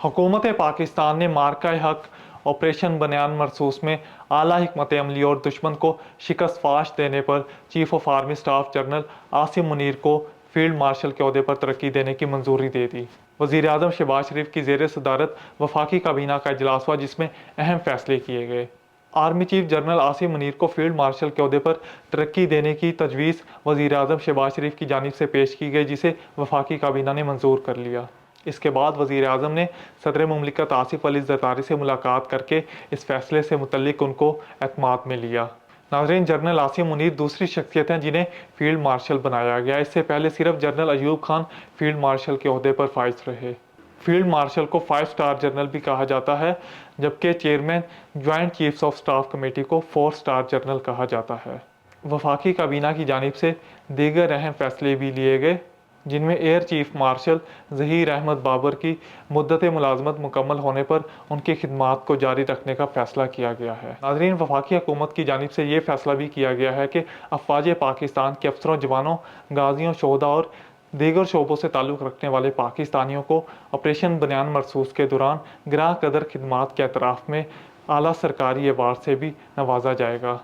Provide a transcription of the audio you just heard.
हुकूमत पाकिस्तान ने मार्का-ए-हक ऑपरेशन बयान मरसूस में आला हिकमत अमली और दुश्मन को शिकस्त फाश देने पर chief of army staff general Asim Munir को फील्ड मार्शल के अहदे पर तरक्की देने की मंजूरी दे दी। वज़ीर आज़म शहबाज शरीफ की ज़ेर सदारत वफाकी काबीना का इजलास हुआ, जिसमें अहम फैसले किए गए। Army chief general Asim Munir को फील्ड मार्शल के अहदे पर तरक्की देने की तजवीज़ वज़ीर आज़म शहबाज शरीफ की जानिब से पेश की गई, जिसे वफाकी काबीना ने मंजूर कर लिया। इसके बाद वज़ीर आज़म ने सदर मुमलिकत आसिफ अली ज़रदारी से मुलाकात करके इस फैसले से मुतल्लिक उनको एतमाद में लिया। नाज़रीन, जनरल आसिम मुनीर दूसरी शख्सियत हैं जिन्हें फील्ड मार्शल बनाया गया। इससे पहले सिर्फ general Ayub Khan field marshal के अहदे पर फाइज रहे। फील्ड मार्शल को 5 स्टार जनरल भी कहा जाता है, जबकि chairman joint chiefs of staff committee को 4 स्टार जनरल कहा जाता है। वफाकी काबीना की जानिब से दीगर अहम फैसले भी लिए गए, जिनमें air chief marshal Zaheer Ahmed Babar की मुद्दत मुलाजमत मुकम्मल होने पर उनकी खिदमात को जारी रखने का फैसला किया गया है। नाज़रीन, वफाकी हुकूमत की जानिब से ये फैसला भी किया गया है कि अफवाज पाकिस्तान के अफसरों, जवानों, गाजियों, शोहदा और दीगर शोबों से ताल्लुक़ रखने वाले पाकिस्तानियों को ऑपरेशन बयान मरसूस के दौरान गिरां कदर खिदमात के एतराफ़ में आला सरकारी अवार्ड से भी नवाजा जाएगा।